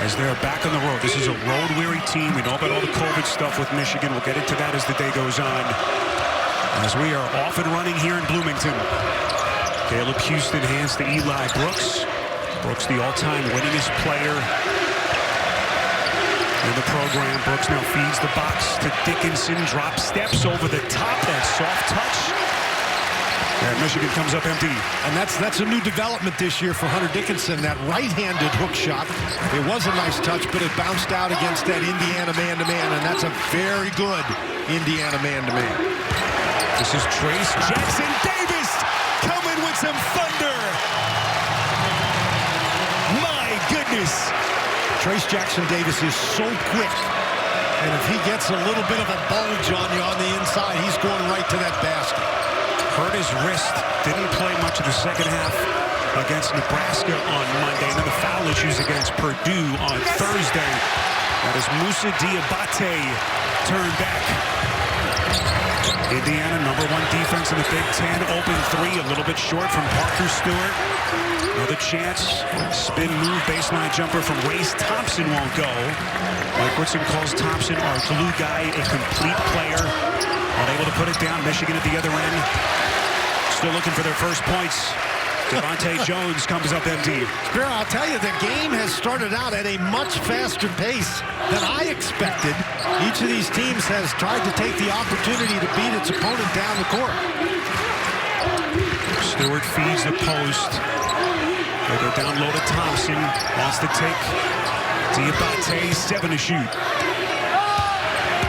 as they're back on the road. This is a road-weary team. We know about all the COVID stuff with Michigan. We'll get into that as the day goes on. As we are off and running here in Bloomington. Caleb Houston hands to Eli Brooks. Brooks, the all-time winningest player in the program. Brooks now feeds the box to Dickinson. Drop steps over the top. That soft touch. And Michigan comes up empty. And that's a new development this year for Hunter Dickinson. That right-handed hook shot. It was a nice touch, but it bounced out against that Indiana man-to-man, and that's a very good Indiana man-to-man. This is Trace Jackson Davis coming with some thunder. My goodness. Trace Jackson Davis is so quick. And if he gets a little bit of a bulge on you on the inside, he's going right to that basket. Hurt his wrist. Didn't play much of the second half against Nebraska on Monday. And then the foul issues against Purdue on Thursday. That is Moussa Diabate turned back. Indiana, #1 defense in the Big Ten. Open three, a little bit short from Parker Stewart. Another chance. Spin move, baseline jumper from Race Thompson won't go. Mike Woodson calls Thompson our glue guy, a complete player. Unable to put it down. Michigan at the other end. Still looking for their first points. Devontae Jones comes up empty. Spiro, I'll tell you, the game has started out at a much faster pace than I expected. Each of these teams has tried to take the opportunity to beat its opponent down the court. Stewart feeds the post. They go down low to Thompson. Wants to take Diabate, 7 to shoot.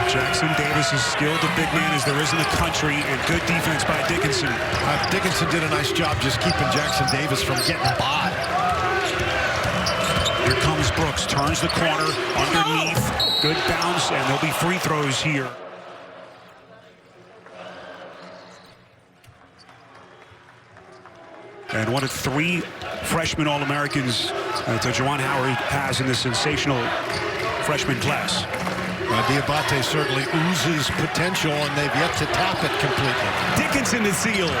Jackson Davis is skilled, a big man as there is in the country, and good defense by Dickinson. Dickinson did a nice job just keeping Jackson Davis from getting by. Here comes Brooks, turns the corner, underneath, good bounce, and there'll be free throws here. And one of 3 freshman All-Americans that Juwan Howard has in this sensational freshman class. Diabate certainly oozes potential, and they've yet to tap it completely. Dickinson to seal.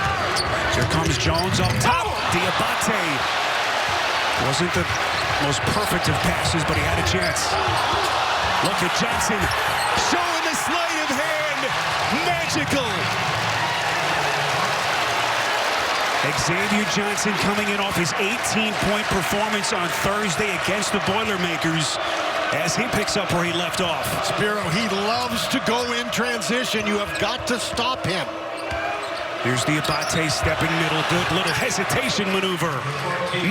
Here comes Jones up top. Diabate wasn't the most perfect of passes, but he had a chance. Look at Johnson showing the sleight of hand. Magical. Xavier Johnson coming in off his 18-point performance on Thursday against the Boilermakers as he picks up where he left off. Spiro, he loves to go in transition. You have got to stop him. Here's Diabate stepping middle. Good little hesitation maneuver.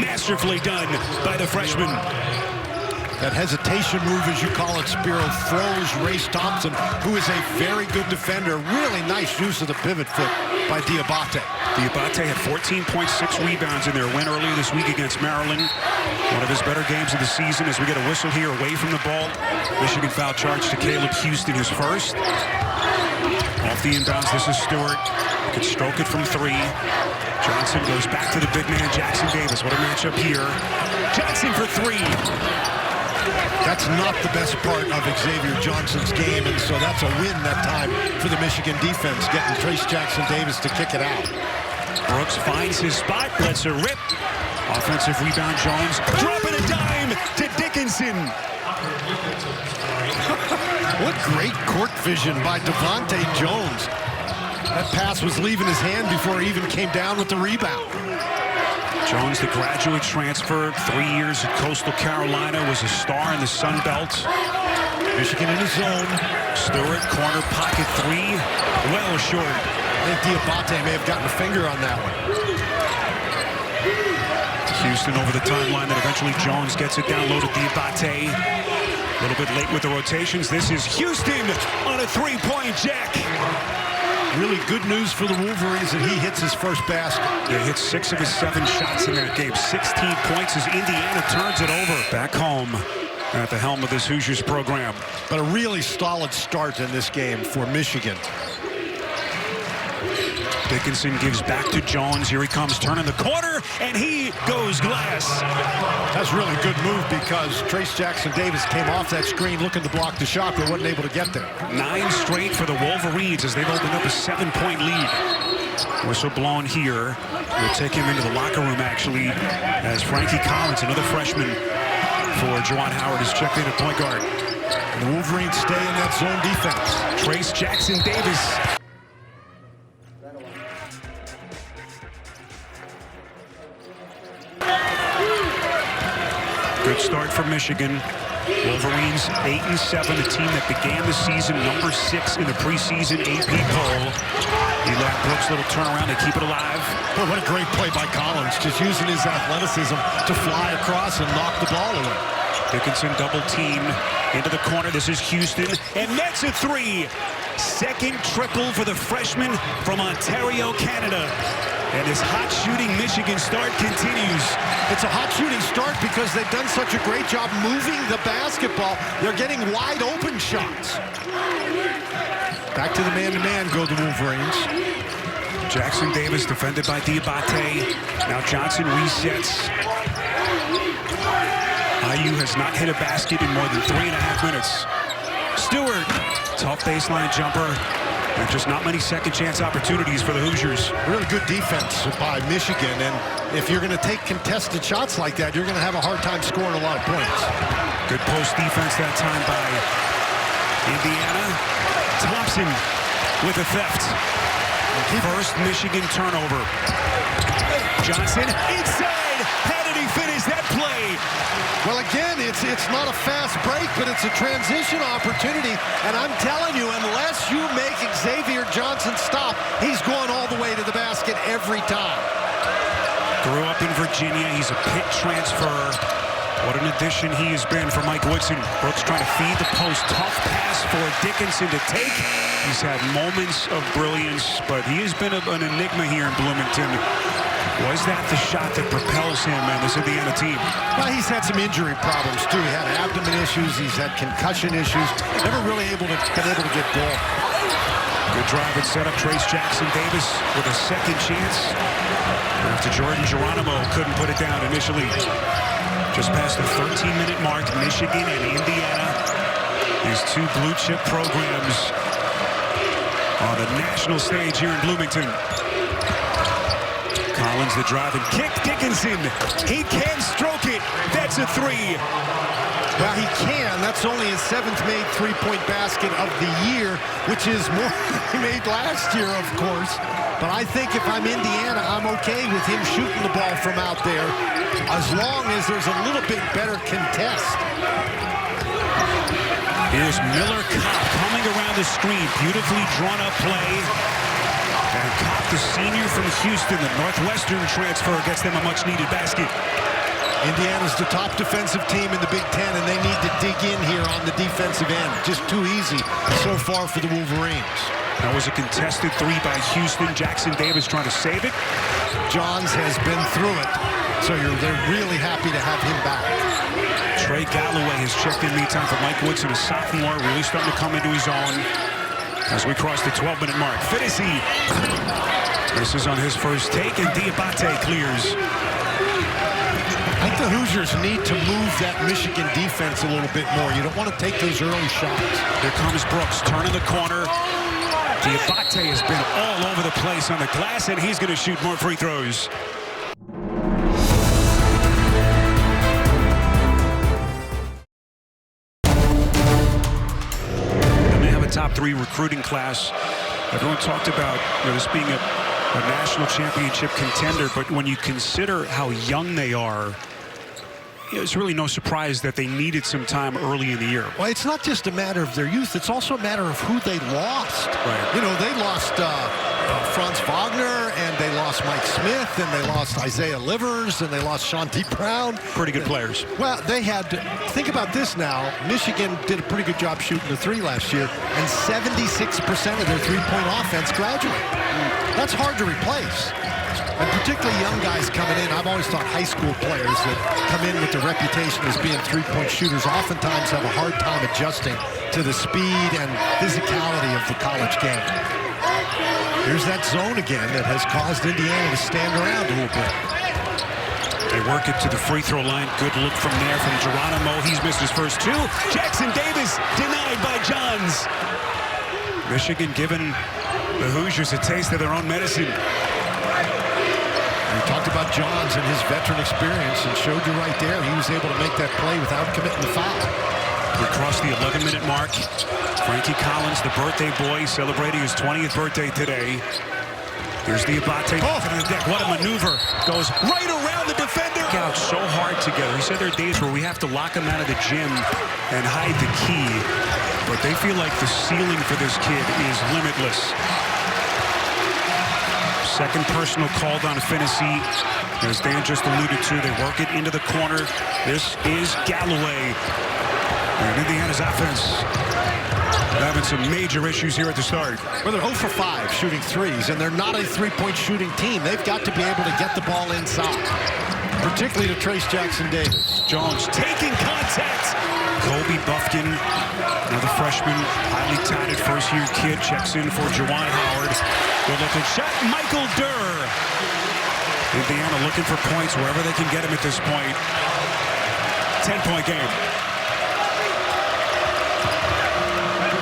Masterfully done by the freshman. That hesitation move, as you call it, Spiro, throws Race Thompson, who is a very good defender. Really nice use of the pivot foot by Diabate. Diabate had 14.6 rebounds in their win earlier this week against Maryland. One of his better games of the season as we get a whistle here away from the ball. Michigan foul charge to Caleb Houston, his first. Off the inbounds, this is Stewart. Could stroke it from 3. Johnson goes back to the big man, Jackson Davis. What a matchup here. Johnson for 3. That's not the best part of Xavier Johnson's game, and so that's a win that time for the Michigan defense, getting Trace Jackson Davis to kick it out. Brooks finds his spot, lets her rip. Offensive rebound, Jones dropping a dime to Dickinson. What great court vision by Devontae Jones. That pass was leaving his hand before he even came down with the rebound. Jones, the graduate transfer, 3 years at Coastal Carolina, was a star in the Sun Belt. Michigan in his zone. Stewart, corner pocket 3, well short. I think Diabate may have gotten a finger on that one. Houston over the timeline, then eventually Jones gets it down low to Diabate. A little bit late with the rotations. This is Houston on a 3-point jack. Really good news for the Wolverines that he hits his first basket. He hit 6 of his 7 shots in that game. 16 points as Indiana turns it over. Back home at the helm of this Hoosiers program. But a really solid start in this game for Michigan. Dickinson gives back to Jones. Here he comes, turning the corner, and he goes glass. That's a really good move because Trace Jackson Davis came off that screen looking to block the shot, but wasn't able to get there. 9 straight for the Wolverines as they've opened up a 7-point lead. Whistle blown here. We'll take him into the locker room, actually, as Frankie Collins, another freshman for for Juwan Howard is checked in at point guard. And the Wolverines stay in that zone defense. Trace Jackson Davis. Good start for Michigan. Wolverines 8-7, a team that began the season number 6 in the preseason AP poll. Eli Brooks' little turnaround to keep it alive. Well, what a great play by Collins, just using his athleticism to fly across and knock the ball away. Dickinson double team into the corner. This is Houston, and that's a 3. Second triple for the freshman from Ontario, Canada. And this hot shooting Michigan start continues. It's a hot shooting start because they've done such a great job moving the basketball. They're getting wide open shots. Back to the man-to-man go the Wolverines. Jackson Davis defended by Diabate. Now Johnson resets. IU has not hit a basket in more than 3.5 minutes. Stewart, tough baseline jumper. And just not many second chance opportunities for the Hoosiers. Really good defense by Michigan, and if you're going to take contested shots like that, you're going to have a hard time scoring a lot of points. Good post defense that time by Indiana. Thompson with a theft. First Michigan turnover. Johnson inside. How did he finish that play? Well, again, it's not a fast break, but it's a transition opportunity. And I'm telling you, unless you make Xavier Johnson stop, he's going all the way to the basket every time. Grew up in Virginia. He's a Pitt transfer. What an addition he has been for Mike Woodson. Brooks trying to feed the post. Tough pass for Dickinson to take. He's had moments of brilliance, but he has been an enigma here in Bloomington. Was that the shot that propels him and this Indiana team? Well, he's had some injury problems, too. He had abdomen issues. He's had concussion issues. Never really been able to get going. Good drive and setup. Trace Jackson Davis with a second chance. After Jordan Geronimo couldn't put it down initially. Just past the 13-minute mark, Michigan and Indiana. These two blue-chip programs on the national stage here in Bloomington. Collins the drive and kick. Dickinson, he can stroke it. That's a 3. Well, he can. That's only his 7th made three-point basket of the year, which is more than he made last year, of course. But I think if I'm Indiana, I'm okay with him shooting the ball from out there as long as there's a little bit better contest. Here's Miller Kopp coming around the screen. Beautifully drawn up play. And Kopp, the senior from Houston, the Northwestern transfer, gets them a much-needed basket. Indiana's the top defensive team in the Big Ten, and they need to dig in here on the defensive end. Just too easy so far for the Wolverines. That was a contested 3 by Houston. Jackson Davis trying to save it. Johns has been through it, so they're really happy to have him back. Trey Galloway has checked in meantime for Mike Woodson, a sophomore, really starting to come into his own as we cross the 12-minute mark. Fidesi. This is on his first take, and Diabate clears. I think the Hoosiers need to move that Michigan defense a little bit more. You don't want to take those early shots. Here comes Brooks, turning the corner. Diabate has been all over the place on the glass, and he's going to shoot more free throws. And they have a top 3 recruiting class. Everyone talked about this being a national championship contender, but when you consider how young they are, it's really no surprise that they needed some time early in the year. Well, it's not just a matter of their youth. It's also a matter of who they lost. Right. You know, they lost Franz Wagner, and they lost Mike Smith, and they lost Isaiah Livers, and they lost Shanti Brown. Pretty good players. Well, they had, think about this now, Michigan did a pretty good job shooting the 3 last year, and 76% of their three-point offense graduated. That's hard to replace. And particularly young guys coming in, I've always thought high school players that come in with the reputation as being three-point shooters oftentimes have a hard time adjusting to the speed and physicality of the college game. Here's that zone again that has caused Indiana to stand around a little bit. They work it to the free throw line. Good look from there from Geronimo. He's missed his first 2. Jackson Davis denied by Johns. Michigan giving the Hoosiers a taste of their own medicine. We talked about Johns and his veteran experience and showed you right there he was able to make that play without committing the foul. We crossed the 11-minute mark. Frankie Collins, the birthday boy, celebrating his 20th birthday today. Here's the Abate on the deck. What a maneuver. Goes right around the defender. Out so hard together. He said there are days where we have to lock him out of the gym and hide the key. But they feel like the ceiling for this kid is limitless. Second personal called on Finney. As Dan just alluded to, they work it into the corner. This is Galloway. And Indiana's offense having some major issues here at the start. Well, they're 0 for 5 shooting threes, and they're not a three-point shooting team. They've got to be able to get the ball inside, particularly to Trace Jackson-Davis. Jones taking contact. Kobe Buffkin, another freshman, highly touted first-year kid, checks in for Juwan Howard. Good looking shot. Michael Durr. Indiana looking for points wherever they can get him at this point. 10-point game.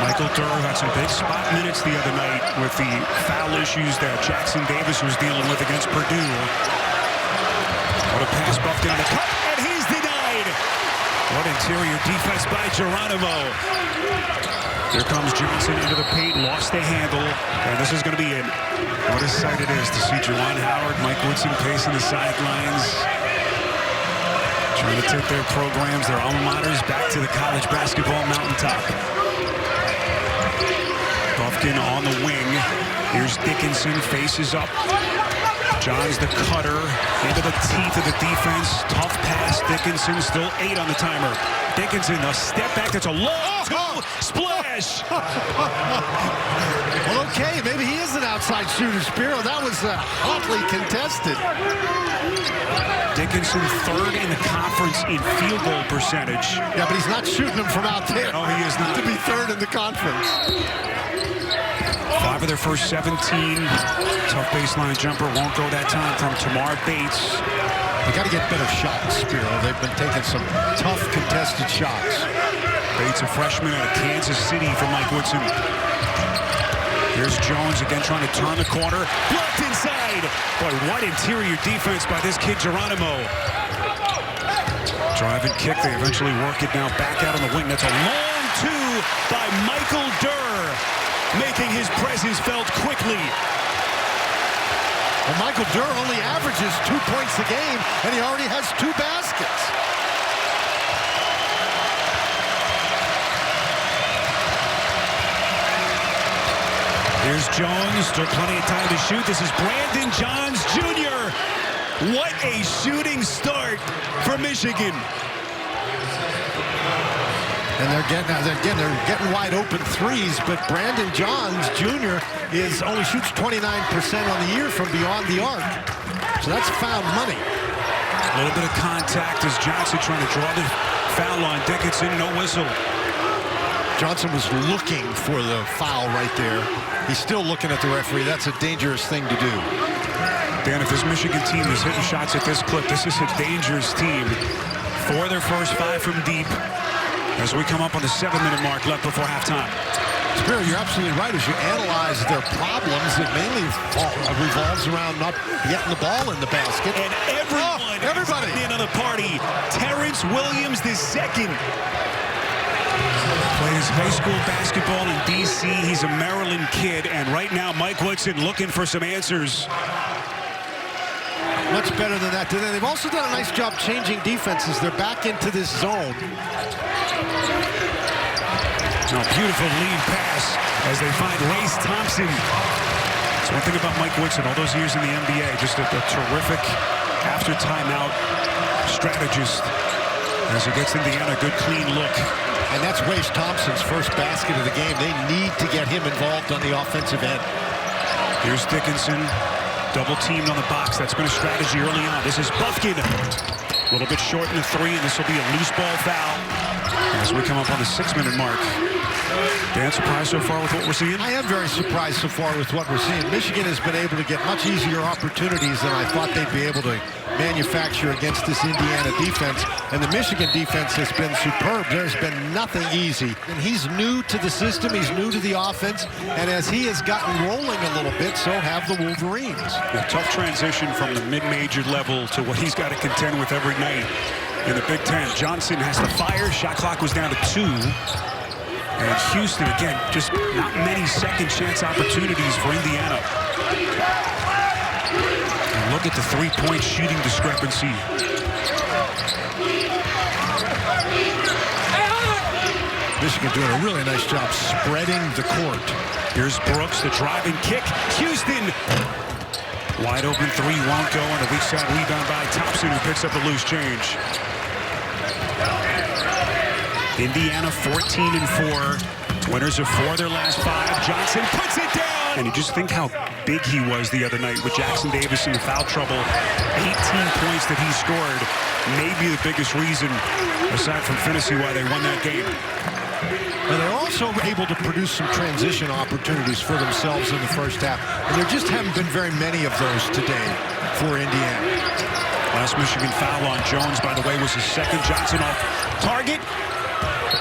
Michael Durr had some big spot minutes the other night with the foul issues that Jackson-Davis was dealing with against Purdue. What a pass, Buffkin on the cut, and he's denied. What interior defense by Geronimo. Here comes Johnson into the paint, lost the handle, and this is going to be it. What a sight it is to see Juwan Howard, Mike Woodson pacing the sidelines, trying to take their programs, their alma maters, back to the college basketball mountaintop. Buffkin on the wing. Here's Dickinson, faces up. Johns the cutter into the teeth of the defense. Tough pass. Dickinson still 8 on the timer. Dickinson, a step back. That's a long splash. Well, okay, maybe he is an outside shooter, Spiro. That was hotly contested. Dickinson 3rd in the conference in field goal percentage. Yeah, but he's not shooting them from out there. No, he is not. To be 3rd in the conference. 5 of their first 17. Tough baseline jumper. Won't go that time from Tamar Bates. They got to get better shots, Spiro. They've been taking some tough contested shots. Bates, a freshman out of Kansas City from Mike Woodson. Here's Jones again trying to turn the corner. Blocked inside. Boy, what interior defense by this kid, Geronimo. Drive and kick. They eventually work it now back out on the wing. That's a long 2 by Michael Durr, making his presence felt quickly. Well, Michael Durr only averages 2 points a game, and he already has 2 baskets. Here's Jones, still plenty of time to shoot. This is Brandon Johns Jr. What a shooting start for Michigan. And they're getting wide open threes, but Brandon Johns Jr. only shoots 29% on the year from beyond the arc. So that's found money. A little bit of contact as Johnson trying to draw the foul on Dickinson. No whistle. Johnson was looking for the foul right there. He's still looking at the referee. That's a dangerous thing to do. Dan, if this Michigan team is hitting shots at this clip, this is a dangerous team. 4 of their first 5 from deep. As we come up on the 7-minute mark left before halftime. Spiro, you're absolutely right. As you analyze their problems, it mainly revolves around not getting the ball in the basket. And everybody in on the party. Terrence Williams II. Plays high school basketball in D.C. He's a Maryland kid. And right now, Mike Woodson looking for some answers. Much better than that. They've also done a nice job changing defenses. They're back into this zone. A beautiful lead pass as they find Race Thompson. That's one thing about Mike Woodson, all those years in the NBA, just a terrific after timeout strategist. As he gets Indiana a good clean look. And that's Race Thompson's first basket of the game. They need to get him involved on the offensive end. Here's Dickinson, double teamed on the box. That's been a strategy early on. This is Buffkin. A little bit short in the 3, and this will be a loose ball foul as we come up on the 6-minute mark. Dan, surprised so far with what we're seeing? I am very surprised so far with what we're seeing. Michigan has been able to get much easier opportunities than I thought they'd be able to manufacture against this Indiana defense. And the Michigan defense has been superb. There's been nothing easy. And he's new to the system. He's new to the offense. And as he has gotten rolling a little bit, so have the Wolverines. A tough transition from the mid-major level to what he's got to contend with every night in the Big Ten. Johnson has to fire. Shot clock was down to 2. And Houston, again, just not many second chance opportunities for Indiana. And look at the three-point shooting discrepancy. Michigan doing a really nice job spreading the court. Here's Brooks, the driving kick. Houston, wide open three, won't go, and a weak side rebound by Thompson, who picks up the loose change. Indiana 14-4. Winners of 4 of their last 5. Johnson puts it down. And you just think how big he was the other night with Jackson Davis in the foul trouble. 18 points that he scored. Maybe the biggest reason, aside from fantasy, why they won that game. And they're also able to produce some transition opportunities for themselves in the first half. And there just haven't been very many of those today for Indiana. Last Michigan foul on Jones, by the way, was his second. Johnson off target.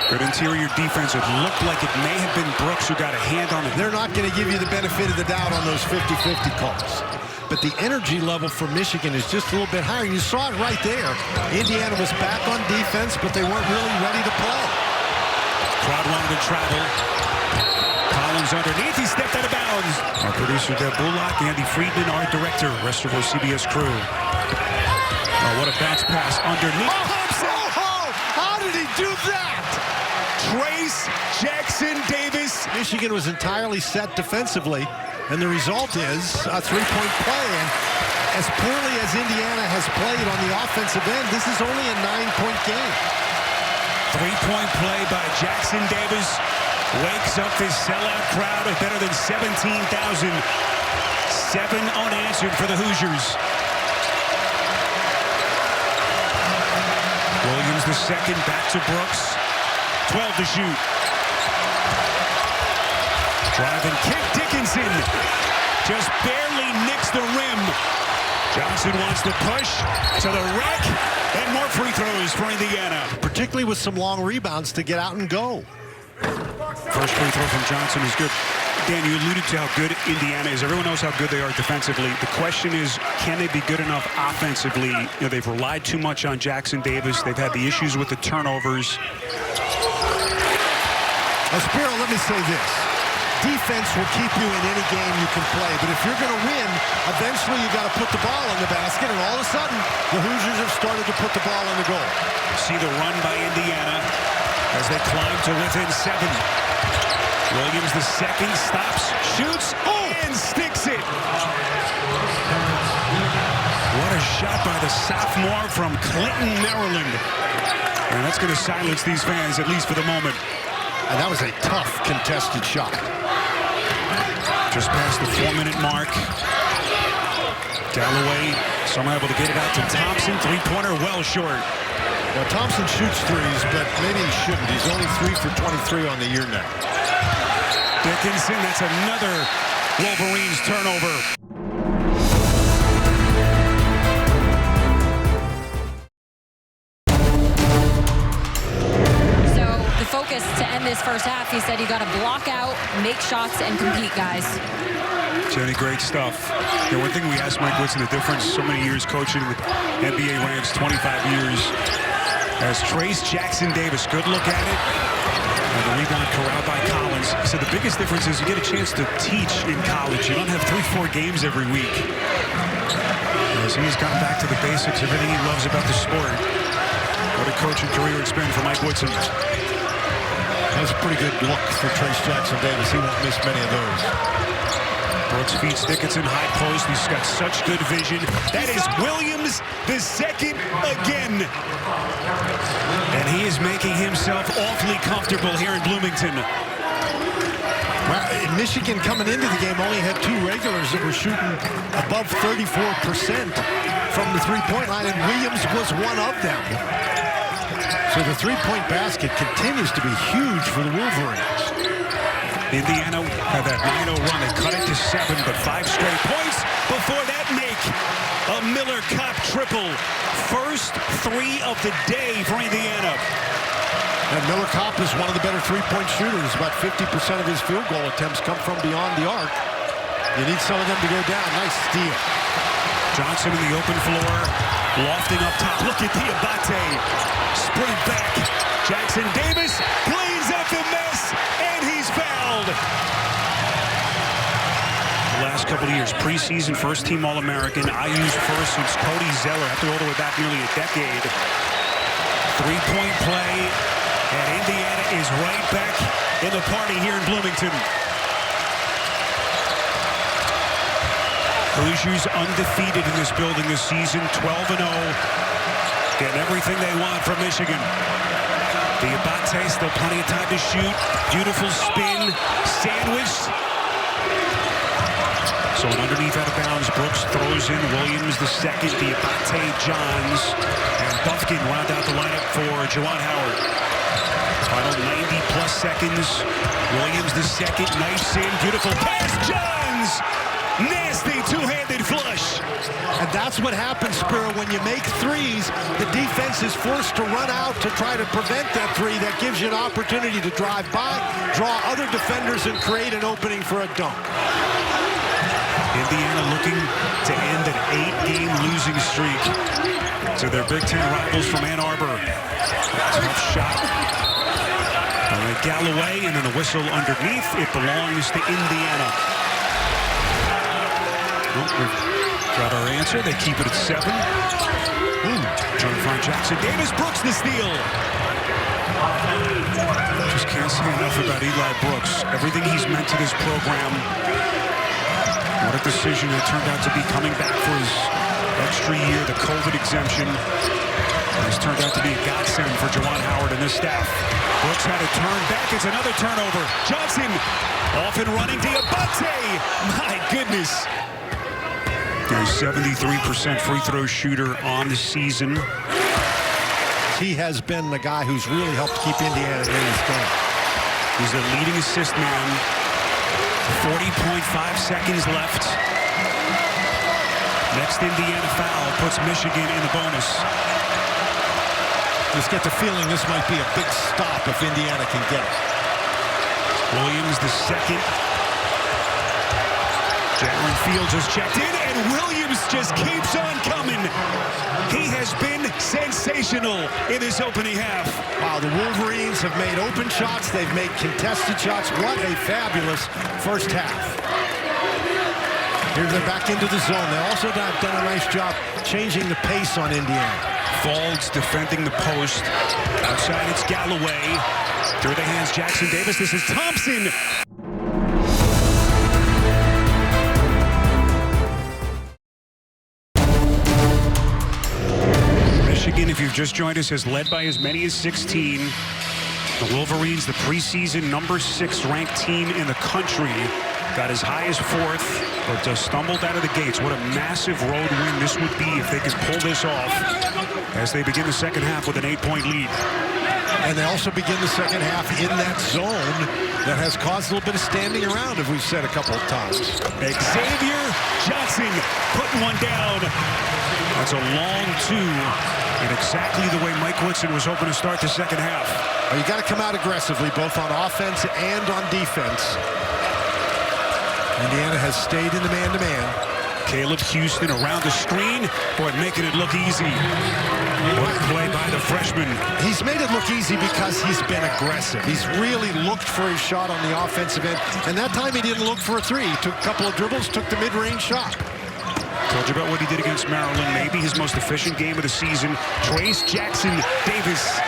Good interior defense. It looked like it may have been Brooks who got a hand on it. They're not going to give you the benefit of the doubt on those 50-50 calls. But the energy level for Michigan is just a little bit higher. You saw it right there. Indiana was back on defense, but they weren't really ready to play. Crowd wanted to travel. Collins underneath. He stepped out of bounds. Our producer, Deb Bullock, Andy Friedman, our director, rest of our CBS crew. Oh, what a bounce pass underneath. How did he do that? Trace Jackson Davis. Michigan was entirely set defensively, and the result is a three-point play. And as poorly as Indiana has played on the offensive end, this is only a 9-point game. Three-point play by Jackson Davis wakes up this sellout crowd of better than 17,000. 7 unanswered for the Hoosiers. Williams the second, back to Brooks. 12 to shoot. Driving kick, Dickinson just barely nicks the rim. Johnson wants to push to the rack, and more free throws for Indiana. Particularly with some long rebounds to get out and go. First free throw from Johnson is good. Dan, you alluded to how good Indiana is. Everyone knows how good they are defensively. The question is, can they be good enough offensively? You know, they've relied too much on Jackson Davis. They've had the issues with the turnovers. Spiro, let me say this. Defense will keep you in any game you can play, but if you're going to win, eventually you got to put the ball in the basket, and all of a sudden, the Hoosiers have started to put the ball in the goal. See the run by Indiana as they climb to within 7. Williams the second, stops, shoots, and sticks it. What a shot by the sophomore from Clinton, Maryland. And that's going to silence these fans, at least for the moment. And that was a tough contested shot. Just past the 4-minute mark. Galloway somehow able to get it out to Thompson. Three-pointer well short. Now, Thompson shoots threes, but maybe he shouldn't. He's only 3 for 23 on the year now. Dickinson, that's another Wolverines turnover. Focus to end this first half. He said you got to block out, make shots, and compete, guys. Jenny, great stuff. You know, one thing we asked Mike Woodson, the difference, so many years coaching with NBA ranks, 25 years, as Trace Jackson Davis, good look at it. And the rebound corralled by Collins. He said the biggest difference is you get a chance to teach in college. You don't have 3-4 games every week. As he's gotten back to the basics, everything he loves about the sport. What a coaching career it's been for Mike Woodson. That's a pretty good look for Trace Jackson Davis. He won't miss many of those. Brooks feeds Dickinson high post. He's got such good vision. That is Williams the second again. And he is making himself awfully comfortable here in Bloomington. Well, Michigan coming into the game only had 2 regulars that were shooting above 34% from the three-point line, and Williams was one of them. So the three-point basket continues to be huge for the Wolverines. Indiana had that 9-0 run. They cut it to 7, but 5 straight points before that make a Miller Kopp triple. First 3 of the day for Indiana. And Miller Kopp is one of the better three-point shooters. About 50% of his field goal attempts come from beyond the arc. You need some of them to go down. Nice steal. Johnson in the open floor, lofting up top. Look at Diabate. Sprint back. Jackson Davis cleans up the mess, and he's fouled. The last couple of years, preseason first-team All-American. IU's first since Cody Zeller. Have to go all the way back nearly a decade. Three-point play, and Indiana is right back in the party here in Bloomington. Hoosiers undefeated in this building this season, 12-0. Getting everything they want from Michigan. Diabate, still plenty of time to shoot. Beautiful spin, sandwiched. So an underneath out of bounds, Brooks throws in Williams the second, Diabate, Johns, and Bufkin round out the lineup for Juwan Howard. Final 90-plus seconds. Williams the second, knifes in, beautiful pass, Johns! Nasty two-handed flush. And that's what happens, Spiro, when you make threes. The defense is forced to run out to try to prevent that three. That gives you an opportunity to drive by, draw other defenders, and create an opening for a dunk. Indiana looking to end an 8-game losing streak to their Big Ten rivals from Ann Arbor. Tough shot by Galloway, and then the whistle underneath. It belongs to Indiana. Well, we've got our answer. They keep it at 7. Trying to find Jackson Davis. Brooks the steal. Just can't say enough about Eli Brooks. Everything he's meant to this program. What a decision it turned out to be, coming back for his extra year, the COVID exemption. It's turned out to be a godsend for Juwan Howard and his staff. Brooks had a turn back. It's another turnover. Johnson off and running. Diabate. My goodness. He's 73% free throw shooter on the season. He has been the guy who's really helped keep Indiana in this game. He's the leading assist man. 40.5 seconds left. Next Indiana foul puts Michigan in the bonus. Just get the feeling this might be a big stop if Indiana can get it. Williams the second. Jalen Fields has checked in, and Williams just keeps on coming. He has been sensational in this opening half. Wow, the Wolverines have made open shots. They've made contested shots. What a fabulous first half. Here they're back into the zone. They also have done a nice job changing the pace on Indiana. Folds defending the post. Outside it's Galloway. Through the hands, Jackson Davis. This is Thompson. Michigan, if you've just joined us, has led by as many as 16. The Wolverines, the preseason number 6 ranked team in the country, got as high as 4th, but just stumbled out of the gates. What a massive road win this would be if they could pull this off as they begin the second half with an 8-point lead. And they also begin the second half in that zone that has caused a little bit of standing around, as we've said a couple of times. Xavier Johnson putting one down. That's a long 2, and exactly the way Mike Woodson was hoping to start the second half. Well, you got to come out aggressively, both on offense and on defense. Indiana has stayed in the man-to-man. Caleb Houston around the screen, boy, making it look easy. What a play by the freshman. He's made it look easy because he's been aggressive. He's really looked for his shot on the offensive end, and that time he didn't look for a 3. He took a couple of dribbles, took the mid-range shot. Told you about what he did against Maryland. Maybe his most efficient game of the season. Trace Jackson Davis.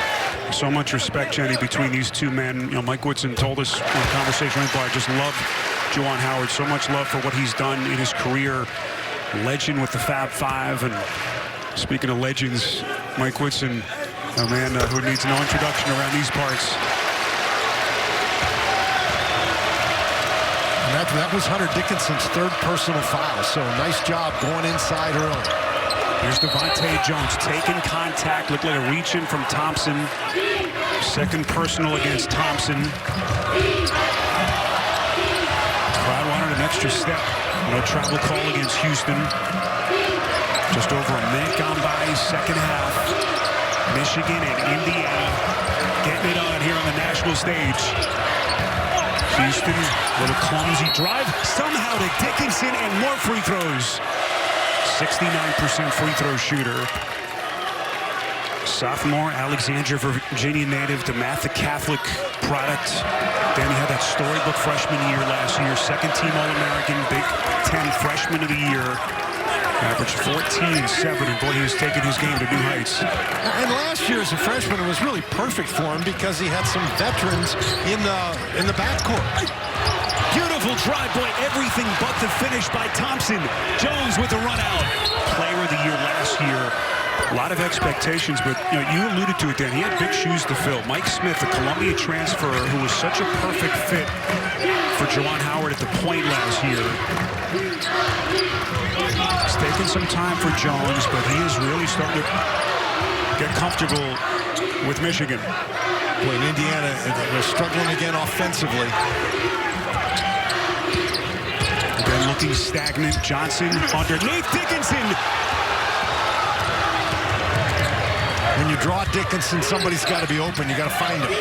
So much respect, Jenny, between these two men. You know, Mike Woodson told us in a conversation with Bar, just love Juwan Howard. So much love for what he's done in his career. Legend with the Fab Five. And speaking of legends, Mike Woodson, a man who needs no introduction around these parts. That was Hunter Dickinson's 3rd personal foul, so nice job going inside early. Here's Devontae Jones taking contact. Looked like a reach in from Thompson. Second personal against Thompson. Crowd wanted an extra step. No travel call against Houston. Just over a minute gone by, second half. Michigan and Indiana getting it on here on the national stage. Houston, little clumsy drive. Somehow to Dickinson and more free throws. 69% free throw shooter. Sophomore, Alexandria, Virginia native, DeMatha Catholic product. Then he had that storybook freshman year last year. Second team All-American, Big Ten freshman of the year. Averaged 14 and 7, and boy, he was taking his game to new heights. And last year as a freshman, it was really perfect for him because he had some veterans in the backcourt. Beautiful drive, boy, everything but the finish by Thompson. Jones with the run out. Player of the year last year. A lot of expectations, but you alluded to it, Dan. He had big shoes to fill. Mike Smith, the Columbia transfer, who was such a perfect fit for Juwan Howard at the point last year. It's taken some time for Jones, but he is really starting to get comfortable with Michigan. Boy, in Indiana, they're struggling again offensively. Again, looking stagnant. Johnson underneath Dickinson. When you draw Dickinson, somebody's got to be open. You got to find him.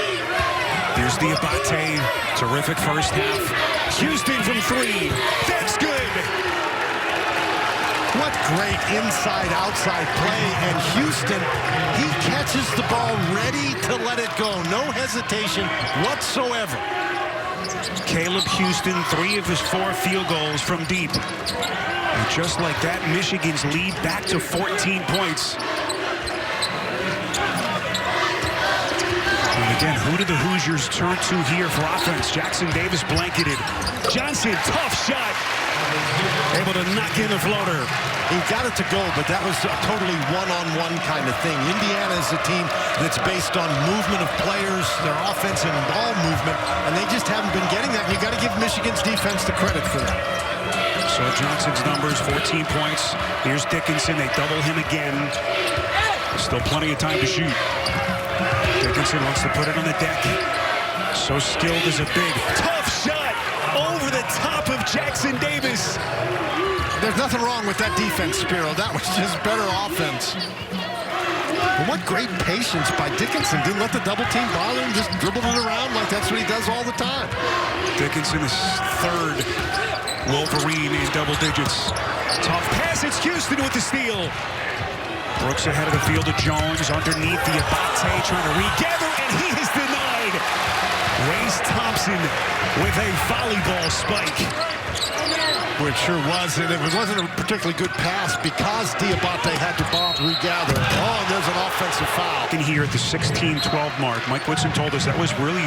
Here's Diabate. Terrific first half. Houston from three. That's good. What great inside-outside play. And Houston, he catches the ball ready to let it go. No hesitation whatsoever. Caleb Houston, 3 of his 4 field goals from deep. And just like that, Michigan's lead back to 14 points. And again, who did the Hoosiers turn to here for offense? Jackson Davis blanketed. Johnson, tough shot. Able to knock in the floater. He got it to go, but that was a totally one-on-one kind of thing. Indiana is a team that's based on movement of players, their offense and ball movement, and they just haven't been getting that. And you got to give Michigan's defense the credit for that. So Johnson's numbers, 14 points. Here's Dickinson. They double him again. Still plenty of time to shoot. Dickinson wants to put it on the deck. So skilled as a big. Tough shot over the top of Jackson Davis. There's nothing wrong with that defense, Spiro. That was just better offense. But what great patience by Dickinson. Didn't let the double team bother him. Just dribbled it around like that's what he does all the time. Dickinson is third Wolverine in double digits. Tough pass. It's Houston with the steal. Brooks ahead of the field to Jones. Underneath the Abate trying to regather, and he is denied. Race Thompson with a volleyball spike. Which sure was, and it wasn't a particularly good pass because Diabate had to regather. Oh, and there's an offensive foul. And here at the 16-12 mark, Mike Whitson told us that was really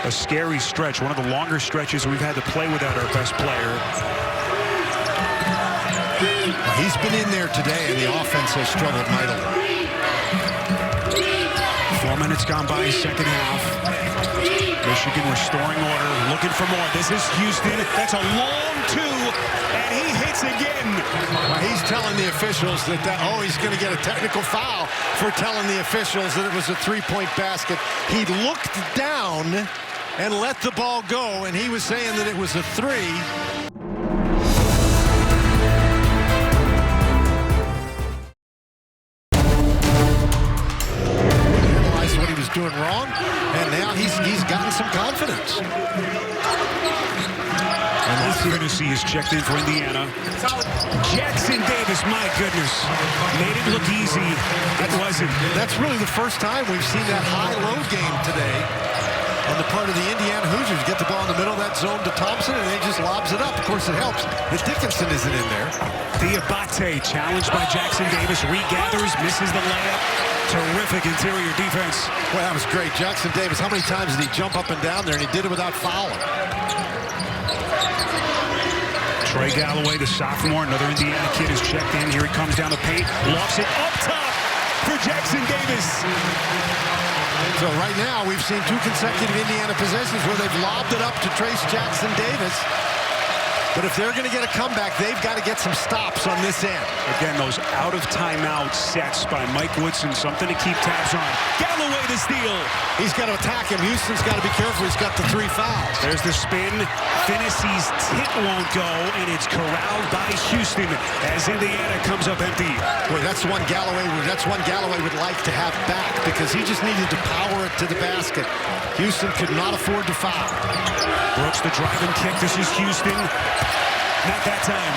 a scary stretch, one of the longer stretches we've had to play without our best player. He's been in there today, and the offense has struggled mightily. 4 minutes gone by, second half. Michigan restoring order, looking for more. This is Houston. That's a long two, and he hits again. Well, he's telling the officials that, he's going to get a technical foul for telling the officials that it was a three-point basket. He looked down and let the ball go, and he was saying that it was a three. Realized what he was doing wrong, and now he's gotten some confidence. And Tennessee is checked in for Indiana. Jackson Davis, my goodness, made it look easy. It wasn't. That's really the first time we've seen that high-low game today on the part of the Indiana Hoosiers. Get the ball in the middle of that zone to Thompson, and he just lobs it up. Of course, it helps that Dickinson isn't in there. Diabate challenged by Jackson Davis, regathers, misses the layup. Terrific interior defense. Well, that was great. Jackson Davis, how many times did he jump up and down there, and he did it without fouling? Trey Galloway, the sophomore, another Indiana kid is checked in. Here he comes down the paint, lofts it up top for Jackson Davis. So right now, we've seen 2 consecutive Indiana possessions where they've lobbed it up to Trace Jackson Davis. But if they're going to get a comeback, they've got to get some stops on this end. Again, those out-of-timeout sets by Mike Woodson, something to keep tabs on. Galloway to steal. He's got to attack him. Houston's got to be careful. He's got the 3 fouls. There's the spin. Finney's tit won't go, and it's corralled by Houston as Indiana comes up empty. Boy, that's one Galloway would like to have back because he just needed to power it to the basket. Houston could not afford to foul. Brooks, the driving kick. This is Houston. Not that time.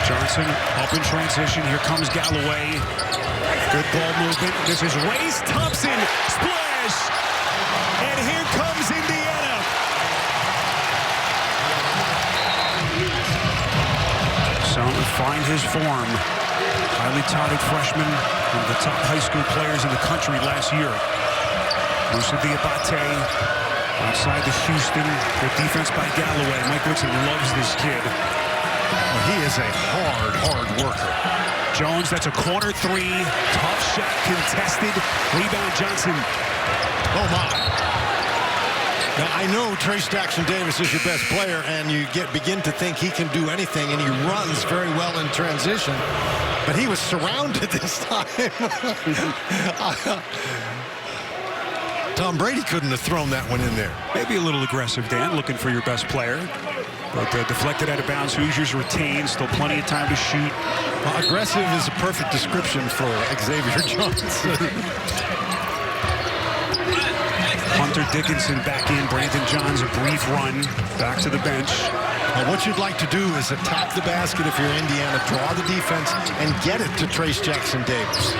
Johnson up in transition. Here comes Galloway. Good ball movement. This is Race Thompson. Splash! And here comes Indiana. Some find his form. Highly touted freshman, one of the top high school players in the country last year. Musa Diabate outside the Houston. Good defense by Galloway. Mike Woodson loves this kid. Well, he is a hard worker. Jones, that's a corner 3. Tough shot contested. Rebound Johnson. Oh, my. Now, I know Trace Jackson-Davis is your best player, and you begin to think he can do anything, and he runs very well in transition. But he was surrounded this time. Tom Brady couldn't have thrown that one in there. Maybe a little aggressive, Dan, looking for your best player. But deflected out of bounds. Hoosiers retain. Still plenty of time to shoot. Well, aggressive is a perfect description for Xavier Johnson. Hunter Dickinson back in. Brandon Johns a brief run back to the bench. Now, what you'd like to do is attack the basket if you're Indiana, draw the defense, and get it to Trace Jackson-Davis.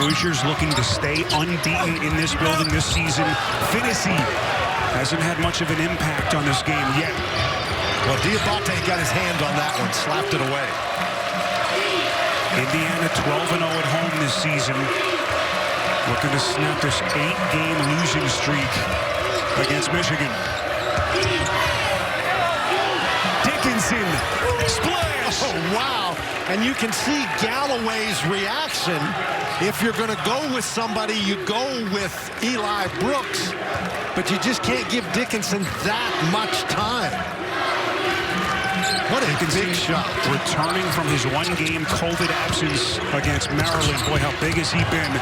Hoosiers looking to stay unbeaten in this building this season. Finney hasn't had much of an impact on this game yet. Well, Diabate got his hand on that one, slapped it away. Indiana 12-0 at home this season. Looking to snap this 8-game losing streak against Michigan. Dickinson, splash! Oh, wow. And you can see Galloway's reaction. If you're going to go with somebody, you go with Eli Brooks, but you just can't give Dickinson that much time. What a big shot. Returning from his 1-game COVID absence against Maryland. Boy, how big has he been?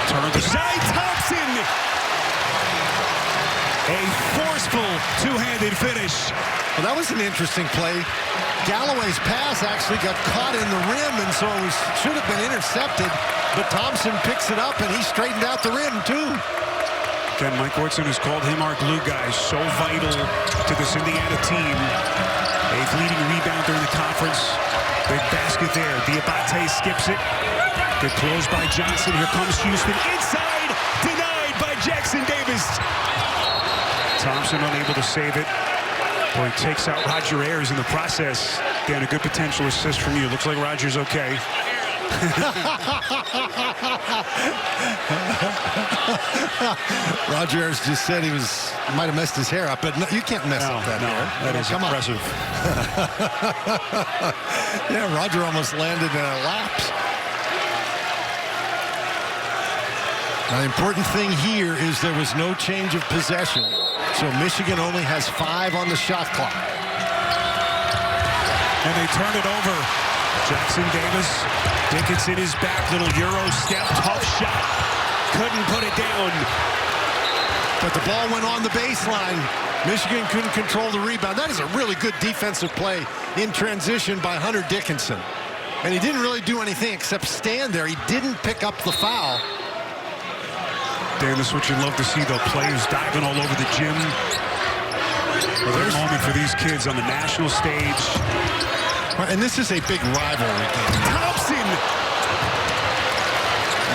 Turn the side, Thompson! A forceful two-handed finish. Well, that was an interesting play. Galloway's pass actually got caught in the rim, and so it should have been intercepted. But Thompson picks it up, and he straightened out the rim, too. Again, Mike Woodson has called him our glue guy. So vital to this Indiana team. 8th leading rebounder in the conference. Big basket there. Diabate skips it. Good close by Johnson. Here comes Houston. Inside. Denied by Jackson-Davis. Thompson unable to save it. Boy, he takes out Roger Ayers in the process. Again, a good potential assist from you. Looks like Roger's okay. Roger Ayers just said he might have messed his hair up, but no, you can't mess up that hair. That is impressive. Yeah, Roger almost landed in a lapse. Now, the important thing here is there was no change of possession. So Michigan only has 5 on the shot clock. And they turn it over. Jackson-Davis. Dickinson is back. Little Euro step. Tough shot. Couldn't put it down. But the ball went on the baseline. Michigan couldn't control the rebound. That is a really good defensive play in transition by Hunter Dickinson. And he didn't really do anything except stand there. He didn't pick up the foul. Dan, this is what you love to see, though. Players diving all over the gym. Well, there's a moment for these kids on the national stage. And this is a big rivalry game. Thompson!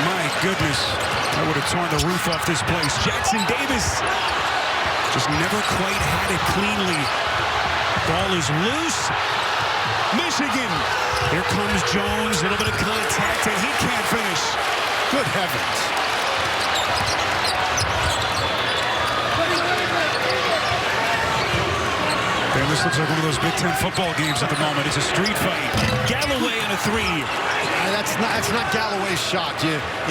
My goodness. That would have torn the roof off this place. Jackson-Davis just never quite had it cleanly. Ball is loose. Michigan. Here comes Jones. A little bit of contact, and he can't finish. Good heavens. This looks like one of those Big Ten football games at the moment. It's a street fight. Galloway and a three. That's not Galloway's shot.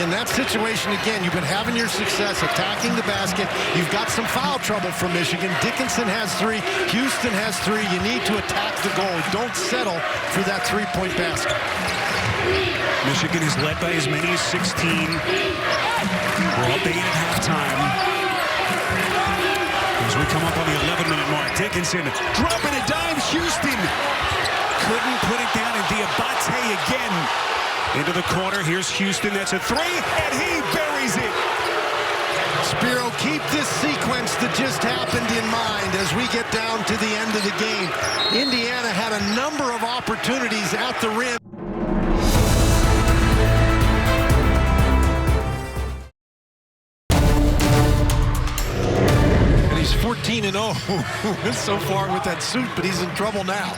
In that situation, again, you've been having your success attacking the basket. You've got some foul trouble for Michigan. Dickinson has three. Houston has three. You need to attack the goal. Don't settle for that three-point basket. Michigan is led by as many as 16. We're up 8 at halftime. As we come up on the 11-minute mark, Dickinson dropping a dime. Houston couldn't put it down, and Diabate again into the corner. Here's Houston. That's a three, and he buries it. Spiro, keep this sequence that just happened in mind as we get down to the end of the game. Indiana had a number of opportunities at the rim. And he's 14-0 so far with that suit, but he's in trouble now.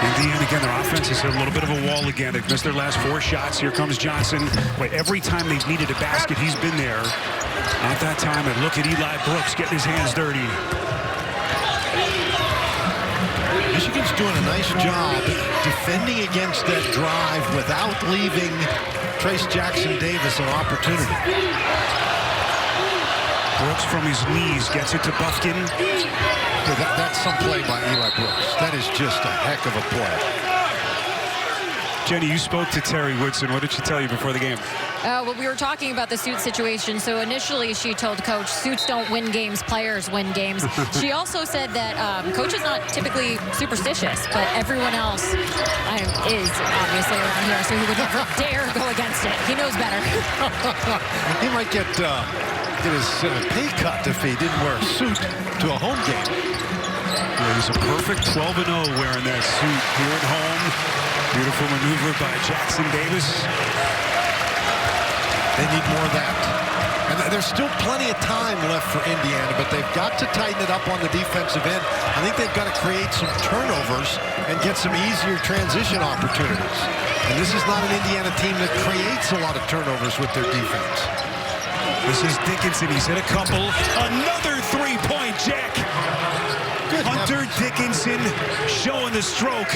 Indiana, again, their offense has hit a little bit of a wall again. They've missed their last 4 shots. Here comes Johnson. Boy, every time they've needed a basket, he's been there. At that time, and look at Eli Brooks getting his hands dirty. Michigan's doing a nice job defending against that drive without leaving Trace Jackson-Davis an opportunity. Brooks from his knees gets it to Bufkin. That's some play by Eli Brooks. That is just a heck of a play. Jenny, you spoke to Terry Woodson. What did she tell you before the game? Well, we were talking about the suit situation. So initially she told Coach, suits don't win games, players win games. She also said that Coach is not typically superstitious, but everyone else is obviously around here, so he would never dare go against it. He knows better. He might get his pay cut if he didn't wear a suit to a home game. Yeah, he's a perfect 12-0 wearing that suit here at home. Beautiful maneuver by Jackson Davis. They need more of that. And there's still plenty of time left for Indiana, but they've got to tighten it up on the defensive end. I think they've got to create some turnovers and get some easier transition opportunities. And this is not an Indiana team that creates a lot of turnovers with their defense. This is Dickinson. He's hit a couple. Another three-point jack. Good. Hunter Dickinson showing the stroke.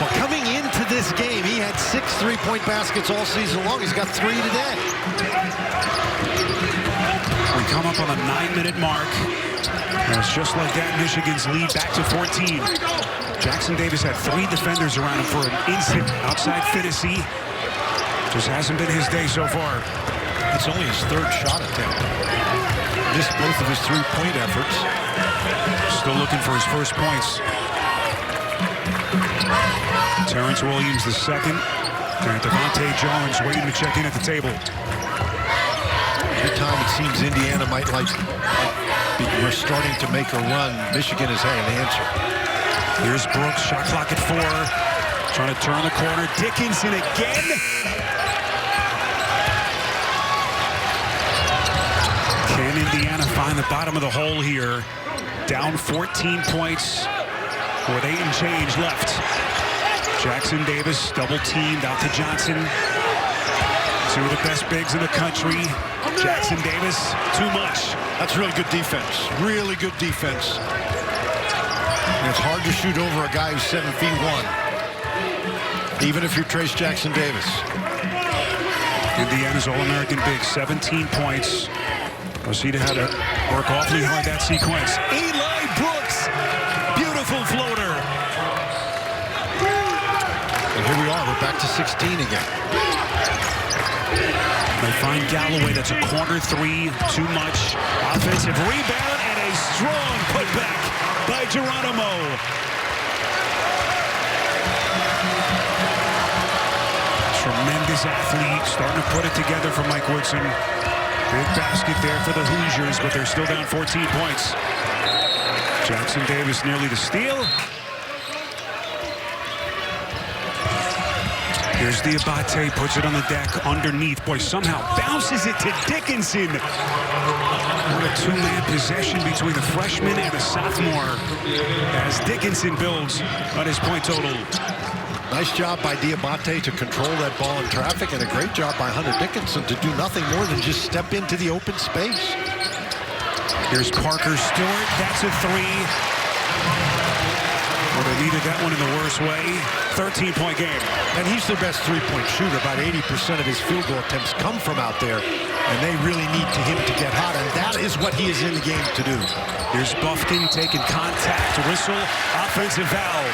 Well, coming into this game, he had 6 3-point baskets all season long. He's got 3 today. We come up on the 9-minute mark. And it's just like that, Michigan's lead back to 14. Jackson Davis had 3 defenders around him for an instant outside Finney. Just hasn't been his day so far. It's only his 3rd shot attempt. Missed both of his 3-point efforts. Still looking for his first points. Terrence Williams the second. And Devontae Jones waiting to check in at the table. Every time it seems Indiana might we're starting to make a run, Michigan has had an answer. Here's Brooks, shot clock at 4. Trying to turn the corner. Dickinson again. Can Indiana find the bottom of the hole here? Down 14 points with 8 and change left. Jackson Davis double teamed out to Johnson. 2 of the best bigs in the country. Jackson Davis, too much. That's really good defense. Really good defense. And it's hard to shoot over a guy who's 7'1", even if you're Trace Jackson Davis. Indiana's All-American big, 17 points. Rosita had to work awfully hard that sequence. Eli Brooks, beautiful floater. And here we are, we're back to 16 again. They find Galloway, that's a corner 3, too much. Offensive rebound and a strong putback by Geronimo. Tremendous athlete, starting to put it together for Mike Woodson. Big basket there for the Hoosiers, but they're still down 14 points. Jackson Davis nearly the steal. Here's Diabate, puts it on the deck underneath. Boy, somehow bounces it to Dickinson. What a 2-man possession between the freshman and the sophomore as Dickinson builds on his point total. Nice job by Diabate to control that ball in traffic, and a great job by Hunter Dickinson to do nothing more than just step into the open space. Here's Parker Stewart. That's a three. Well, they needed that one in the worst way. 13-point game. And he's their best three-point shooter. About 80% of his field goal attempts come from out there. And they really need him to get hot. And that is what he is in the game to do. Here's Buffkin taking contact. Whistle. Offensive foul.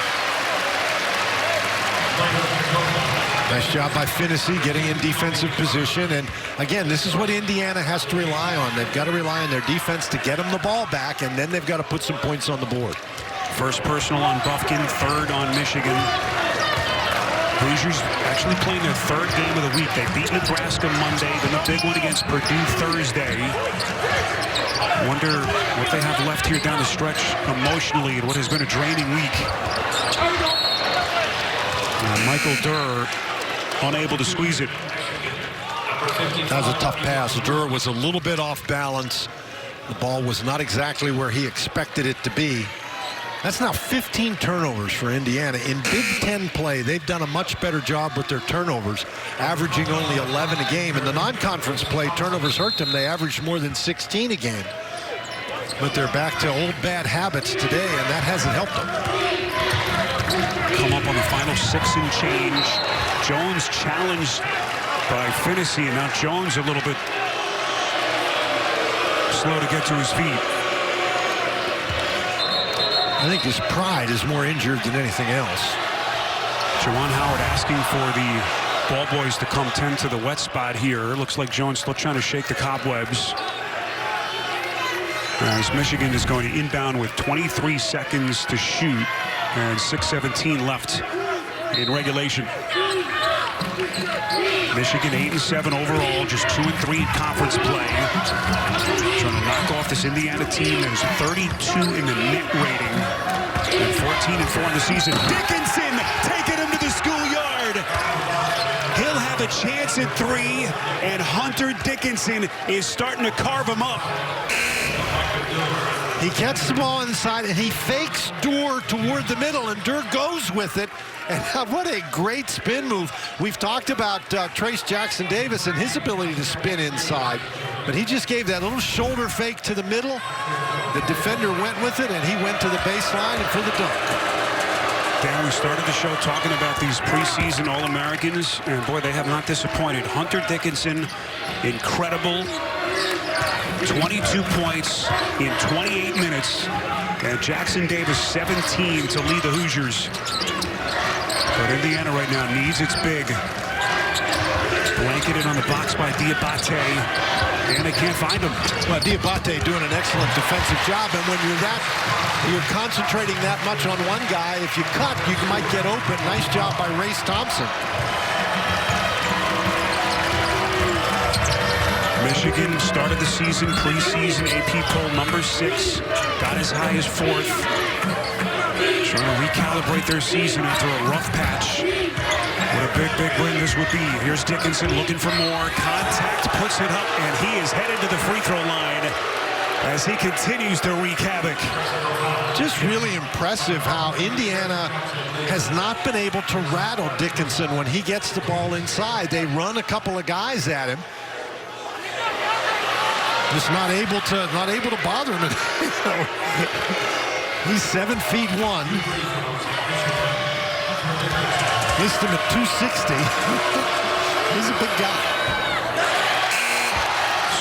Nice job by Finney getting in defensive position. And again, this is what Indiana has to rely on. They've got to rely on their defense to get them the ball back, and then they've got to put some points on the board. First personal on Buffkin, third on Michigan. Hoosiers actually playing their third game of the week. They beat Nebraska Monday, then a big one against Purdue Thursday. Wonder what they have left here down the stretch emotionally in what has been a draining week. Michael Durr unable to squeeze it. That was a tough pass. Durr was a little bit off balance. The ball was not exactly where he expected it to be. That's now 15 turnovers for Indiana. In Big Ten play, they've done a much better job with their turnovers, averaging only 11 a game. In the non-conference play, turnovers hurt them. They averaged more than 16 a game. But they're back to old bad habits today, and that hasn't helped them. Come up on the final 6 and change. Jones challenged by Finney, and now Jones a little bit slow to get to his feet. I think his pride is more injured than anything else. Juwan Howard asking for the ball boys to come 10 to the wet spot here. Looks like Jones still trying to shake the cobwebs. As Michigan is going to inbound with 23 seconds to shoot and 6:17 left in regulation. Michigan 8-7 overall, just 2-3 in conference play. Trying to knock off this Indiana team that is 32 in the net rating and 14-4 in the season. Dickinson taking him to the schoolyard. He'll have a chance at 3, and Hunter Dickinson is starting to carve him up. He gets the ball inside, and he fakes Durr toward the middle, and Durr goes with it. And what a great spin move. We've talked about Trace Jackson-Davis and his ability to spin inside, but he just gave that little shoulder fake to the middle. The defender went with it, and he went to the baseline and for the dunk. Dan, we started the show talking about these preseason All-Americans, and boy, they have not disappointed. Hunter Dickinson, incredible. 22 points in 28 minutes, and Jackson-Davis 17 to lead the Hoosiers. But Indiana right now needs its big. Blanketed on the box by Diabate, and they can't find him. Well, Diabate doing an excellent defensive job, and when you're concentrating that much on one guy, if you cut, you might get open. Nice job by Race Thompson. Michigan started the season, preseason AP poll number 6, got as high as 4th. Trying to recalibrate their season after a rough patch. What a big, big win this would be. Here's Dickinson looking for more. Contact, puts it up, and he is headed to the free throw line as he continues to wreak havoc. Just really impressive how Indiana has not been able to rattle Dickinson when he gets the ball inside. They run a couple of guys at him. Just not able to bother him. He's 7'1". Missed him at 260. He's a big guy.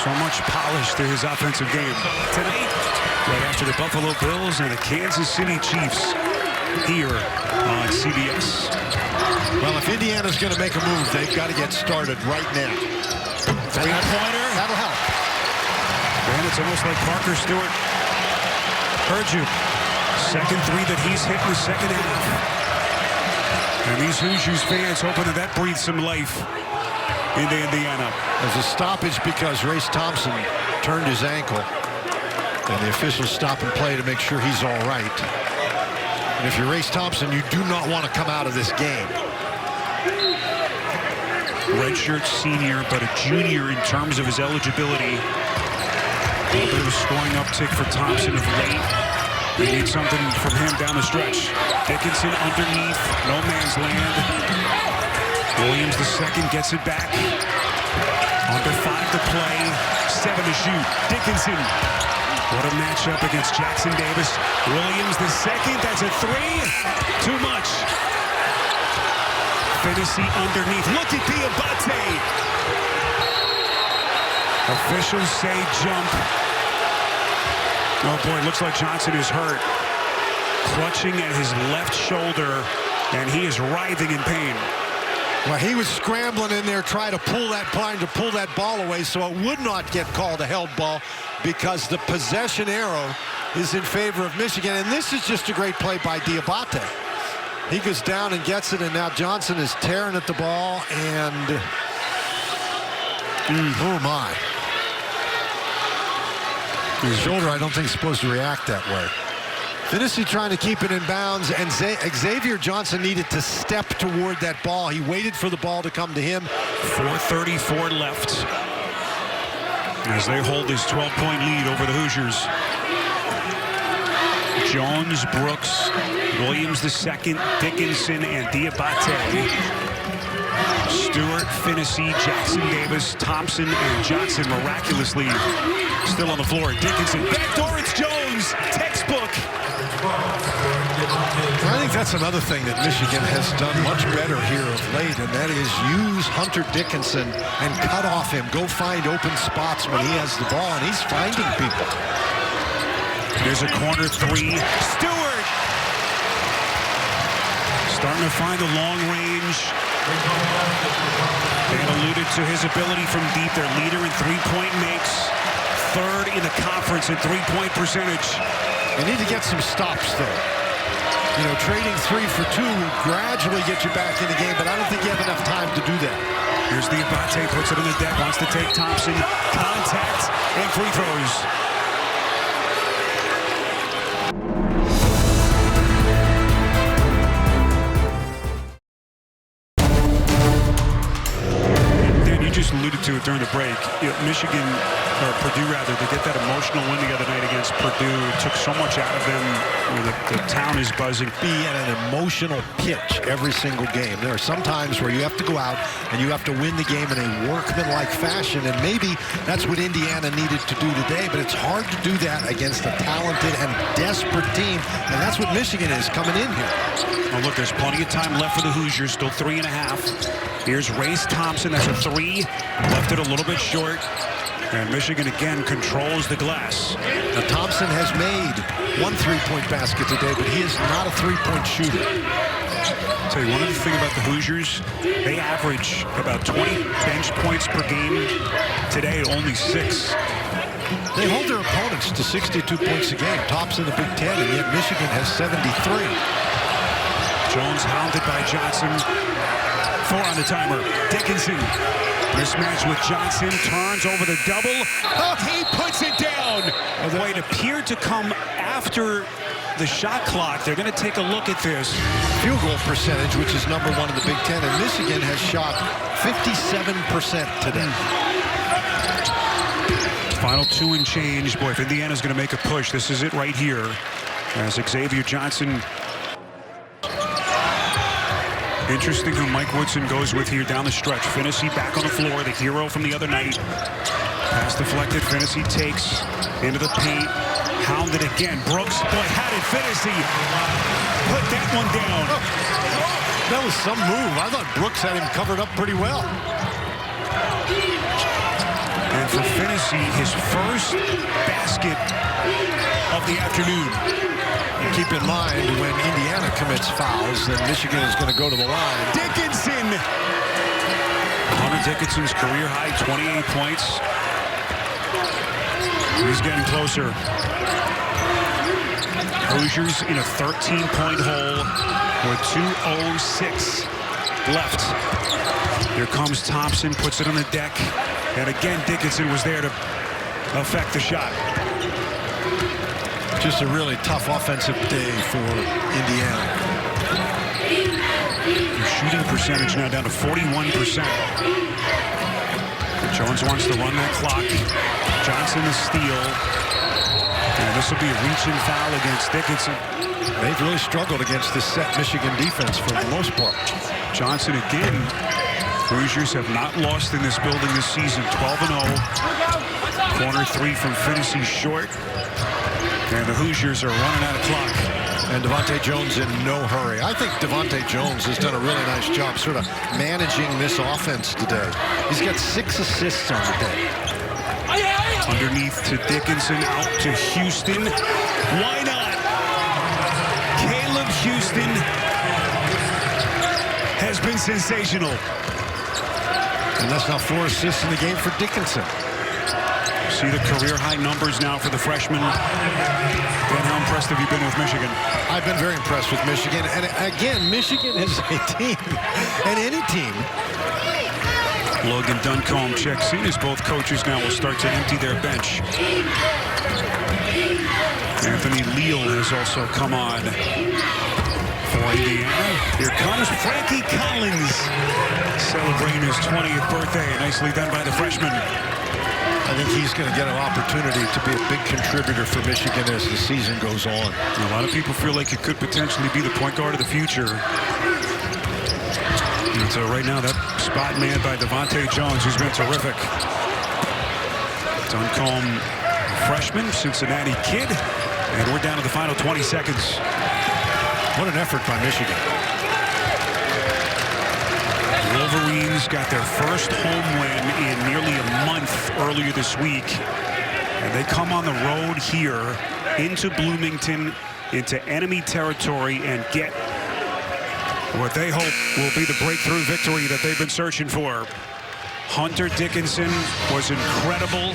So much polish to his offensive game. Tonight, right after the Buffalo Bills and the Kansas City Chiefs here on CBS. Well, if Indiana's going to make a move, they've got to get started right now. Three-pointer. That'll help. And it's almost like Parker Stewart heard you. Second 3 that he's hit in the second half. And these Hoosiers fans hoping that breathes some life into Indiana. There's a stoppage because Race Thompson turned his ankle. And the officials stop and play to make sure he's all right. And if you're Race Thompson, you do not want to come out of this game. Redshirt senior, but a junior in terms of his eligibility. A little bit of a scoring uptick for Thompson of late. They need something from him down the stretch. Dickinson underneath, no man's land. Williams the second gets it back. Under 5 to play, 7 to shoot. Dickinson What a matchup against Jackson Davis. Williams the second. That's a three. Too much. Finney underneath. Look at Diabate. Officials say jump. Oh boy, it looks like Johnson is hurt. Clutching at his left shoulder, and he is writhing in pain. Well, he was scrambling in there trying to pull that ball away so it would not get called a held ball, because the possession arrow is in favor of Michigan. And this is just a great play by Diabate. He goes down and gets it, and now Johnson is tearing at the ball, and oh my. His shoulder, I don't think, is supposed to react that way. Finney trying to keep it in bounds, and Xavier Johnson needed to step toward that ball. He waited for the ball to come to him. 4:34 left as they hold this 12-point lead over the Hoosiers. Jones, Brooks, Williams the second, Dickinson, and Diabate. Stewart, Finney, Jackson Davis, Thompson, and Johnson miraculously still on the floor. Dickinson, backdoor, it's Jones, textbook. I think that's another thing that Michigan has done much better here of late, and that is use Hunter Dickinson and cut off him. Go find open spots when he has the ball, and he's finding people. There's a corner three. Stewart starting to find the long range. They alluded to his ability from deep. Their leader in three-point makes. Third in the conference in three-point percentage. You need to get some stops there. You know, trading 3 for 2 will gradually get you back in the game, but I don't think you have enough time to do that. Here's Diabate, puts it on the deck, wants to take Thompson. Contact and free throws. Just alluded to it during the break. Michigan, or Purdue rather, to get that emotional win the other night against Purdue, took so much out of them. The town is buzzing. Be at an emotional pitch every single game. There are some times where you have to go out and you have to win the game in a workmanlike fashion, and maybe that's what Indiana needed to do today, but it's hard to do that against a talented and desperate team, and that's what Michigan is coming in here. Oh, look, there's plenty of time left for the Hoosiers, still 3.5. Here's Race Thompson, that's a 3. Left it a little bit short. And Michigan again controls the glass. Now, Thompson has made 1 3-point basket today, but he is not a 3-point shooter. I'll tell you one other thing about the Hoosiers. They average about 20 bench points per game. Today, only 6. They hold their opponents to 62 points a game, tops in the Big Ten, and yet Michigan has 73. Jones hounded by Johnson. 4 on the timer. Dickinson. Mismatch with Johnson. Turns over the double. Oh, he puts it down. Although it appeared to come after the shot clock. They're going to take a look at this. Field goal percentage, which is number 1 in the Big Ten, and Michigan has shot 57% today. Final 2 and change. Boy, if Indiana's going to make a push, this is it right here. As Xavier Johnson. Interesting who Mike Woodson goes with here down the stretch. Finney back on the floor, the hero from the other night. Pass deflected, Finney takes into the paint. Hounded again, Brooks, boy, had it, Finney. Put that one down. That was some move. I thought Brooks had him covered up pretty well. And for Finney, his first basket of the afternoon. And keep in mind, when Indiana commits fouls, then Michigan is going to go to the line. Dickinson! Hunter Dickinson's career high, 28 points. He's getting closer. Hoosiers in a 13-point hole with 2:06 left. Here comes Thompson, puts it on the deck. And again, Dickinson was there to affect the shot. Just a really tough offensive day for Indiana. Their shooting percentage now down to 41%. Jones wants to run that clock. Johnson the steal. And this will be a reaching foul against Dickinson. They've really struggled against this set Michigan defense for the most part. Johnson again. Hoosiers have not lost in this building this season, 12-0. Corner three from Finney short. And the Hoosiers are running out of clock. And Devontae Jones in no hurry. I think Devontae Jones has done a really nice job sort of managing this offense today. He's got 6 assists on the day. Underneath to Dickinson, out to Houston. Why not? Caleb Houston has been sensational. And that's now 4 assists in the game for Dickinson. See the career-high numbers now for the freshman. Dan, how impressed have you been with Michigan? I've been very impressed with Michigan. And again, Michigan is a team, and any team. Logan Duncombe checks in as both coaches now will start to empty their bench. Anthony Leal has also come on for Indiana. Here comes Frankie Collins, celebrating his 20th birthday. Nicely done by the freshman. I think he's going to get an opportunity to be a big contributor for Michigan as the season goes on. A lot of people feel like it could potentially be the point guard of the future. And so right now, that spot man by Devontae Jones, who's been terrific. Duncombe, freshman, Cincinnati kid. And we're down to the final 20 seconds. What an effort by Michigan. Wolverines got their first home win in nearly a month earlier this week. And they come on the road here into Bloomington, into enemy territory, and get what they hope will be the breakthrough victory that they've been searching for. Hunter Dickinson was incredible.